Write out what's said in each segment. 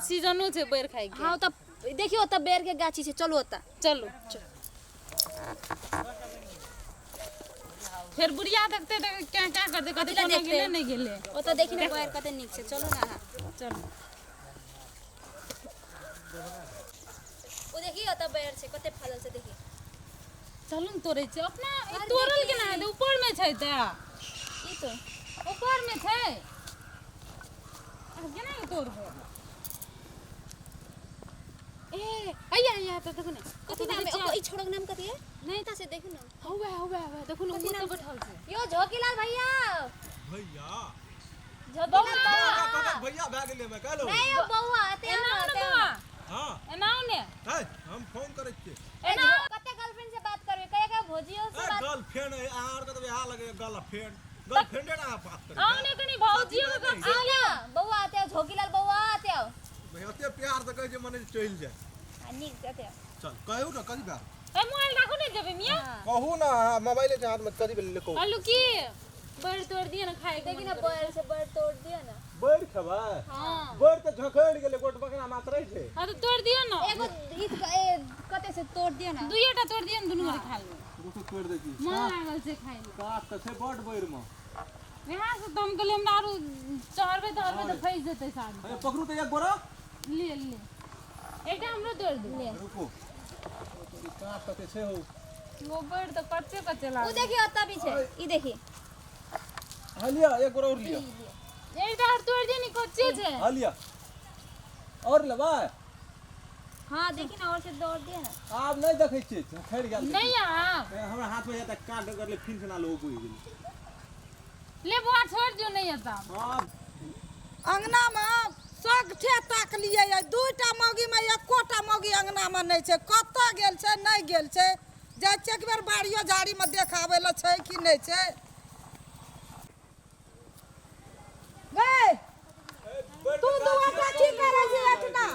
सीजनो छे बेर खाए के। हां त देखियो त बेर के गाछी छे चलो त चलो फिर बुढ़िया देखते तो क्या क्या करते कते कोनो गेले नहीं गेले ओ त देखि न बेर कते निक छे चलो ना चलो ओ देखियो त बेर छे कते फलल छे देखि चलो न तोरे छे अपना तोरल के ना है ऊपर में छै त ई तो ऊपर में छै अब केना के तोड़बो ए आया तो देखो ना कथि नाम है ई छोड़क नाम कथि है नहीं त से देखो ना होवे देखो ना ऊपर बैठल छै यो झोकीलाल भैया भैया झोकीलाल भैया भाग गेले मैं कहलो नहीं ओ बौआ आते हां एनाउ ने है हम फोन करे छिए एना कते गर्लफ्रेंड से बात करबे कहे का भोजियो से बात गर्लफ्रेंड आर के तो यहां लगे गर्लफ्रेंड ना बात करे आओ ने कनी भौजियो के आया बौआ आते झोकीलाल बौआ आते भैया एते प्यार से कहे जे मने चल जाए निक आते चल कहू ना कदी बा ए मोबाइल राखो ने जेबे मिया कहू ना मोबाइल के हाथ में कदी ले को आलू की बड़ तोड़ दिए ना खाए देखि ना बैर से बैर तोड़ दिया ना बैर खबा हां बैर त झखड़ गेले गोट बकरा मात्र छै हां तो तोड़ दियो ना एगो ईद कते से तोड़ दिया ना दुईटा तोड़ दियो न दुनु के खा लो दुसो तोड़ दे की मन लागल से खाए लो काट त छै बड़ बैर में यहां से दम के लिए हमरा आरो चढ़बे तो फैस जेते साड़ी अरे पकड़ू त एक बोरा ले एकटा हमरो तोड़ दे ले रुको काट त छै हो वो बड़ तो कच्चे कच्चे ओ लाग देखियो अत्ता भी छे ई देखि हालिया एक बोरा और लिया एकटा और तोड़ दे नी कच्चे छे हालिया और लेबा हां देखि ना और से तोड़ दिया ना आब नहीं देखै छी खैर गेल नहीं आप हमरा हाथ में जाता काट कर ले फिर से ना लो कोई गेल ले बुआ छोड़ दियो नहीं आता हां अंगना में सगठे ताक लिए दूटा मौगी में एकोटा मौगी अंगना में नहीं छै कत्ता गेल छै नहीं गेल छै जाय छै एक बेर बाड़ियो झाड़ी में देखावे ल छै कि नहीं छै गए तू दुआटा की करे छी एतना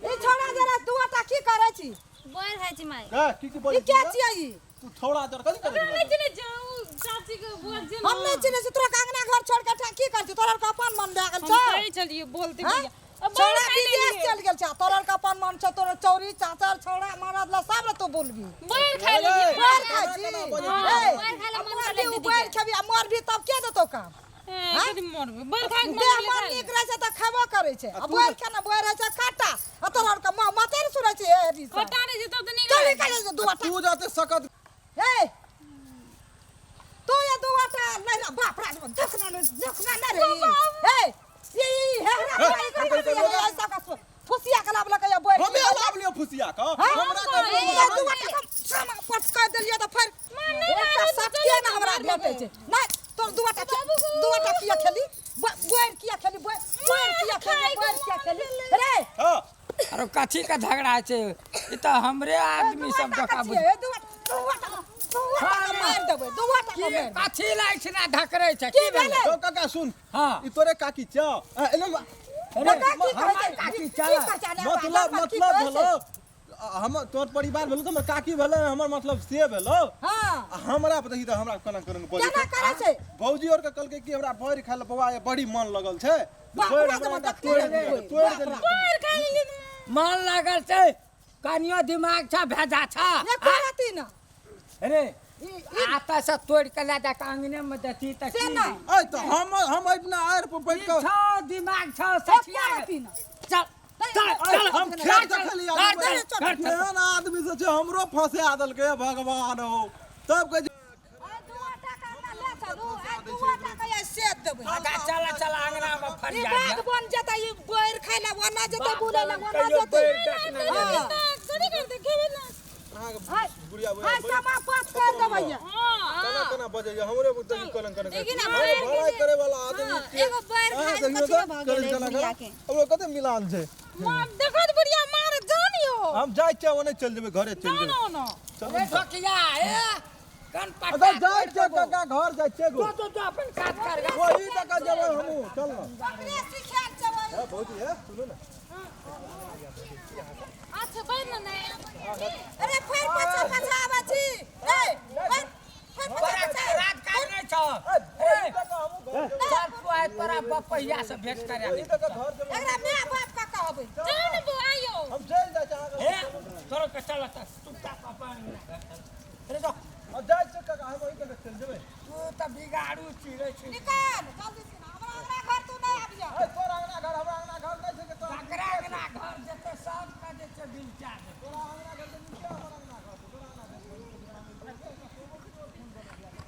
ई छोड़ा जरा दुआटा की करे छी बैर खाइ छी माई की ई बोली के छियै ई तू थोड़ा देर कदी कर नहीं चिने जाऊ चाची के बुआ जे हम नहीं चिने से तोरा अंगना घर छोड़ के की कर छी तोरा का अपन मन लागल हम छै कहि चलिए बोलते हाँ? भैया अब छोड़ा विदेश चल गेल छ तोरा का अपन मन छ तोरा चौरी चाचर छोड़ा मरद ला सब तो बोलबी बैर खा ले बैर खा छी बैर खाला मन मोर भी बैर खबी मोर भी तब के देतो काम कदी मरबे बैर खा के देह मन निक रहे छै त खबो करे छै अब बैर खाना बैर है छै काटा आ तोरा का माते सुरै छै ए री कटा रे जतो त नहीं चली करे दुआटा तू जाते सकत हे तू ये दुआटा नहीं बाप रे देखना ना रे हे ई हेरा ऐसा का फुसिया के लाभ लगे बैर हमें लाभ लियो फुसिया का हमरा का ये दुआटा सम पटका देलियो त फिर एकटा सटके ना हमरा भेटै छै नहीं तोर दुआटा किया खेली बैर किया खेली बैर किया खेली रे हां अरे कथी का झगड़ा छै ई त हमरे आदमी सब का बुझ दुआटा मार देबै दुआटा की मार कथी लाग छै ना ढकरै छै की भेलै तो काका सुन हां ई तोरे काकी छ एने हमार काकी चला मतलब भेलो हम तोर परिवार भेलो हमर काकी भेलो हमर मतलब से भेलो हां हमरा पता ही त हमरा केना करन बोली केना करे छै भौजी और के कहलकै कि हमरा बैर खाय ले बौआ बड़ी मन लगल छै बाप बैर रे, हमरा बाप तोड़ रे, देली मन लागल छै कनियो दिमाग छ भेजा छ ये करती ना अरे आता से तोड़ के ला जा अंगने में देती त से की ना ऐ त हम अपना आर पर बैठ के छ दिमाग छ सचिया करती ना चल चल हम खेल देखली केहन आदमी से छै हमरो फंसा देलकै भगवान हो तब के दुआटा का ना ले चलू दुआटा का ये सेट देबै आगा चल अंगना में ई फरिया बैग बन जता ई बैर खाय ला वना जता बुले ला वना जता कदी कर दे केबे ना गुड़िया हां समा पास कर देबै केना केना बजे हमरे बुद्धि कलन करे देखि ना भलाई करे वाला आदमी एगो बैर खाइ कथि भाग गेलै बुढ़िया के हमरो कते मिलान छै मार देखो तो बढ़िया मार जानियो हम जाय छै ओने चल जेबै घरे चल जेबै ना अरे ठकिया ए कन अरे पटा जाय छै काका घर जाय छै गो तो अपन काज कर वही तक जेबै हमहू चल ना पकड़े सिखाल जबै ए भौजी है सुनो ना अच्छा बैठ ना अरे फिर पछा आबै छी ए फिर पछा रात काज नहीं छ ए तक हमहू घर चल तू आइ तोरा बपैया से भेंट करे तक घर जेबै एकरा माय बाप का कहब आबै जाओ ना वो आयो हम चल जाए चाहे हे तोरो के चल त चुपचाप अपन अरे जाओ अब जाए से का हम वही के चल जेबे तू त बिगाड़ू चिड़ै छै निकाल जल्दी से हमरा अंगना घर तू नहीं आबिया ए तोरा अंगना घर हमरा अंगना घर नहीं छै के तोरा सकरा अंगना घर जते सब का जे छै बिल चार्ज तोरा